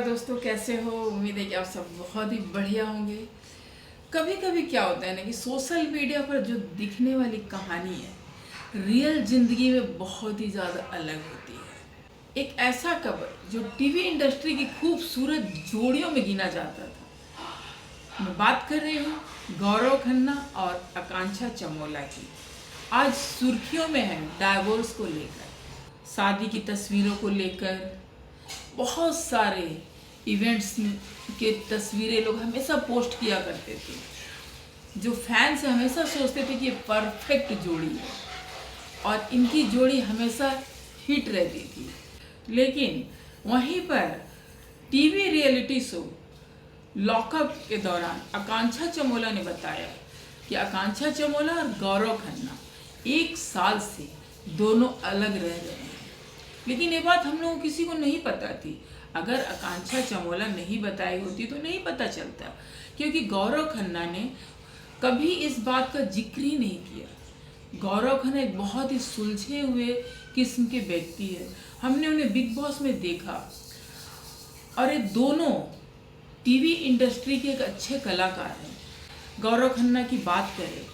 दोस्तों, कैसे हो? उम्मीद है कि आप सब बहुत ही बढ़िया होंगे। कभी कभी क्या होता है ना कि सोशल मीडिया पर जो दिखने वाली कहानी है रियल जिंदगी में बहुत ही ज़्यादा अलग होती है। एक ऐसा कवर जो टीवी इंडस्ट्री की खूबसूरत जोड़ियों में गिना जाता था। मैं बात कर रही हूँ गौरव खन्ना और आकांक्षा चमोला की। आज सुर्खियों में है डाइवोर्स को लेकर, शादी की तस्वीरों को लेकर। बहुत सारे इवेंट्स के तस्वीरें लोग हमेशा पोस्ट किया करते थे। जो फैंस हमेशा सोचते थे कि ये परफेक्ट जोड़ी है और इनकी जोड़ी हमेशा हिट रहती थी। लेकिन वहीं पर टीवी रियलिटी शो लॉकअप के दौरान आकांक्षा चमोला ने बताया कि आकांक्षा चमोला और गौरव खन्ना 1 साल से दोनों अलग रह रहे हैं। लेकिन ये बात हम लोगों को किसी को नहीं पता थी। अगर आकांक्षा चमोला नहीं बताई होती तो नहीं पता चलता, क्योंकि गौरव खन्ना ने कभी इस बात का जिक्र ही नहीं किया। गौरव खन्ना एक बहुत ही सुलझे हुए किस्म के व्यक्ति है। हमने उन्हें बिग बॉस में देखा और ये दोनों टीवी इंडस्ट्री के एक अच्छे कलाकार हैं। गौरव खन्ना की बात करें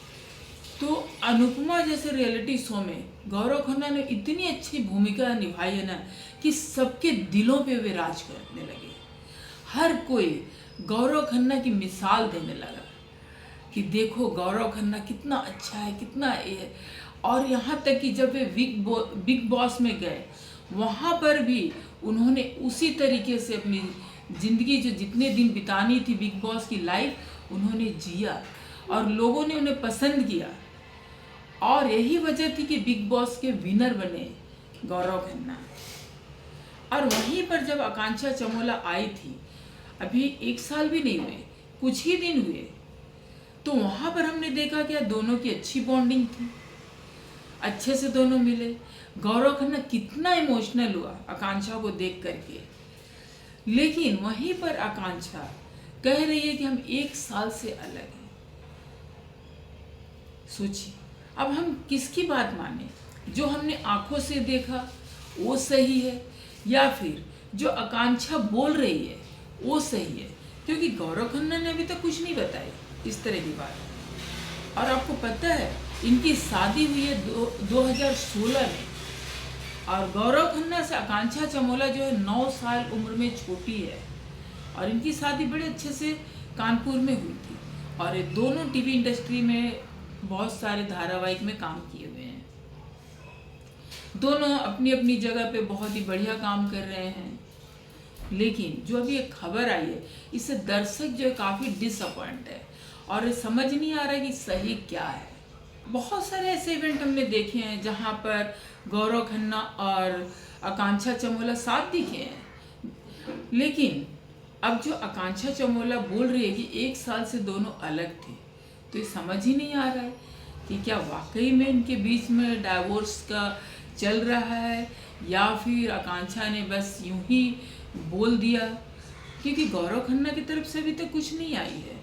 तो अनुपमा जैसे रियलिटी शो में गौरव खन्ना ने इतनी अच्छी भूमिका निभाई है ना कि सबके दिलों पे वे राज करने लगे। हर कोई गौरव खन्ना की मिसाल देने लगा कि देखो गौरव खन्ना कितना अच्छा है, कितना ये है। और यहाँ तक कि जब वे बिग बॉस में गए वहाँ पर भी उन्होंने उसी तरीके से अपनी ज़िंदगी जो जितने दिन बितानी थी बिग बॉस की लाइफ उन्होंने जिया और लोगों ने उन्हें पसंद किया। और यही वजह थी कि बिग बॉस के विनर बने गौरव खन्ना। और वहीं पर जब आकांक्षा चमोला आई थी, अभी 1 साल भी नहीं हुए, कुछ ही दिन हुए, तो वहाँ पर हमने देखा कि दोनों की अच्छी बॉन्डिंग थी, अच्छे से दोनों मिले। गौरव खन्ना कितना इमोशनल हुआ आकांक्षा को देख करके। लेकिन वहीं पर आकांक्षा कह रही है कि हम 1 साल से अलग हैं। सोचिए, अब हम किसकी बात माने? जो हमने आंखों से देखा वो सही है या फिर जो आकांक्षा बोल रही है वो सही है? क्योंकि गौरव खन्ना ने अभी तक कुछ नहीं बताया इस तरह की बात। और आपको पता है इनकी शादी हुई है 2016 में और गौरव खन्ना से आकांक्षा चमोला जो है 9 साल उम्र में छोटी है और इनकी शादी बड़े अच्छे से कानपुर में हुई थी। और ये दोनों टीवी इंडस्ट्री में बहुत सारे धारावाहिक में काम किए हुए हैं। दोनों अपनी अपनी जगह पे बहुत ही बढ़िया काम कर रहे हैं। लेकिन जो अभी एक खबर आई है इससे दर्शक जो है काफ़ी डिसअपॉइंट है और समझ नहीं आ रहा है कि सही क्या है। बहुत सारे ऐसे इवेंट हमने देखे हैं जहाँ पर गौरव खन्ना और आकांक्षा चमोला साथ दिखे हैं। लेकिन अब जो आकांक्षा चमोला बोल रही है कि 1 साल से दोनों अलग थे, तो ये समझ ही नहीं आ रहा है कि क्या वाकई में इनके बीच में डाइवोर्स का चल रहा है या फिर आकांक्षा ने बस यूं ही बोल दिया, क्योंकि गौरव खन्ना की तरफ से अभी तक कुछ नहीं आई है।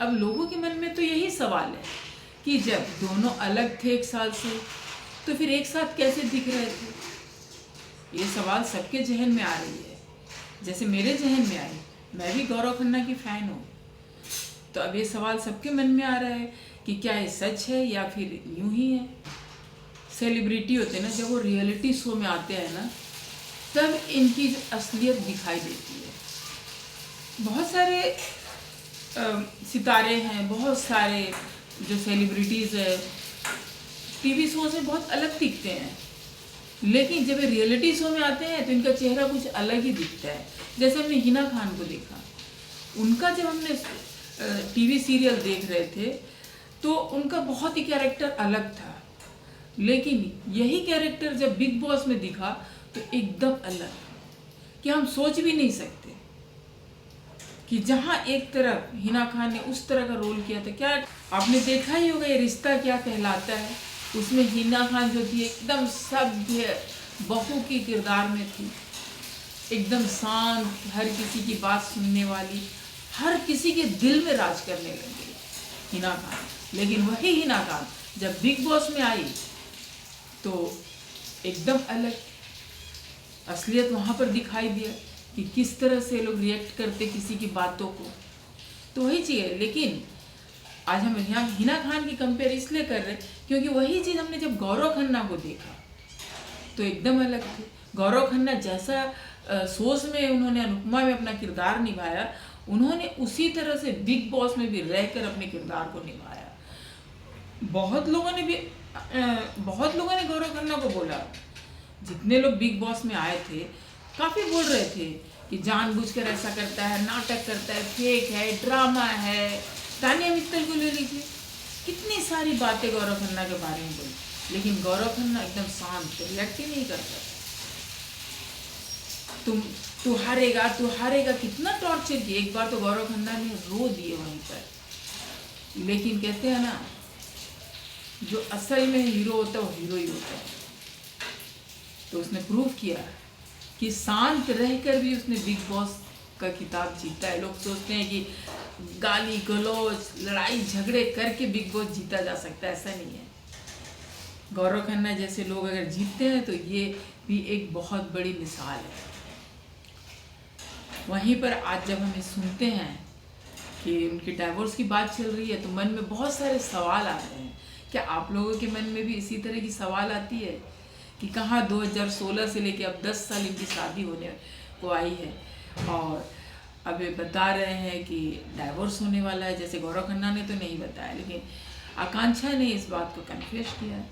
अब लोगों के मन में तो यही सवाल है कि जब दोनों अलग थे 1 साल से तो फिर एक साथ कैसे दिख रहे थे? ये सवाल सबके जहन में आ रही है, जैसे मेरे जहन में आई। मैं भी गौरव खन्ना की फ़ैन हूँ, तो अब ये सवाल सबके मन में आ रहा है कि क्या ये सच है या फिर यूं ही है। सेलिब्रिटी होते हैं ना, जब वो रियलिटी शो में आते हैं ना तब इनकी जो असलियत दिखाई देती है। बहुत सारे सितारे हैं, बहुत सारे जो सेलिब्रिटीज़ है टीवी शो से बहुत अलग दिखते हैं, लेकिन जब ये रियलिटी शो में आते हैं तो इनका चेहरा कुछ अलग ही दिखता है। जैसे हमने हिना खान को देखा, उनका जब हमने टीवी सीरियल देख रहे थे तो उनका बहुत ही कैरेक्टर अलग था, लेकिन यही कैरेक्टर जब बिग बॉस में दिखा तो एकदम अलग, कि हम सोच भी नहीं सकते कि जहाँ एक तरफ हिना खान ने उस तरह का रोल किया था। क्या आपने देखा ही होगा ये रिश्ता क्या कहलाता है, उसमें हिना खान जो थी एकदम सभ्य बहू की किरदार में थी, एकदम शांत, हर किसी की बात सुनने वाली, हर किसी के दिल में राज करने लगी हिना खान। लेकिन वही हिना खान जब बिग बॉस में आई तो एकदम अलग असलियत वहाँ पर दिखाई दिया कि किस तरह से लोग रिएक्ट करते किसी की बातों को। तो वही चीज़ है। लेकिन आज हम यहाँ हिना खान की कंपेयर इसलिए कर रहे हैं क्योंकि वही चीज़ हमने जब गौरव खन्ना को देखा तो एकदम अलग थे। गौरव खन्ना जैसा सोच में उन्होंने अनुपमा में अपना किरदार निभाया, उन्होंने उसी तरह से बिग बॉस में भी रहकर अपने किरदार को निभाया। बहुत लोगों ने गौरव खन्ना को बोला, जितने लोग बिग बॉस में आए थे काफ़ी बोल रहे थे कि जानबूझकर ऐसा करता है, नाटक करता है, फेक है, ड्रामा है। तानिया मित्तल को ले लीजिए, कितनी सारी बातें गौरव खन्ना के बारे में बोली, लेकिन गौरव खन्ना एकदम शांत, रिएक्ट ही नहीं करता। तू हारेगा कितना टॉर्चर किया। एक बार तो गौरव खन्ना ने रो दिए वहीं पर। लेकिन कहते हैं ना, जो असल में हीरो होता है वो हीरो ही होता है। तो उसने प्रूव किया कि शांत रहकर भी उसने बिग बॉस का खिताब जीता है। लोग सोचते हैं कि गाली गलौज, लड़ाई झगड़े करके बिग बॉस जीता जा सकता है, ऐसा नहीं है। गौरव खन्ना जैसे लोग अगर जीतते हैं तो ये भी एक बहुत बड़ी मिसाल है। वहीं पर आज जब हमें सुनते हैं कि उनकी डाइवोर्स की बात चल रही है तो मन में बहुत सारे सवाल आ रहे हैं। क्या आप लोगों के मन में भी इसी तरह की सवाल आती है कि कहाँ 2016 से लेके अब 10 साल इनकी शादी होने को आई है और अब ये बता रहे हैं कि डाइवोर्स होने वाला है। जैसे गौरव खन्ना ने तो नहीं बताया, लेकिन आकांक्षा ने इस बात को कन्फेस किया है।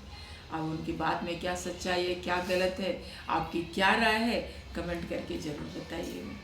अब उनकी बात में क्या सच्चाई है, क्या गलत है, आपकी क्या राय है, कमेंट करके ज़रूर बताइएगा।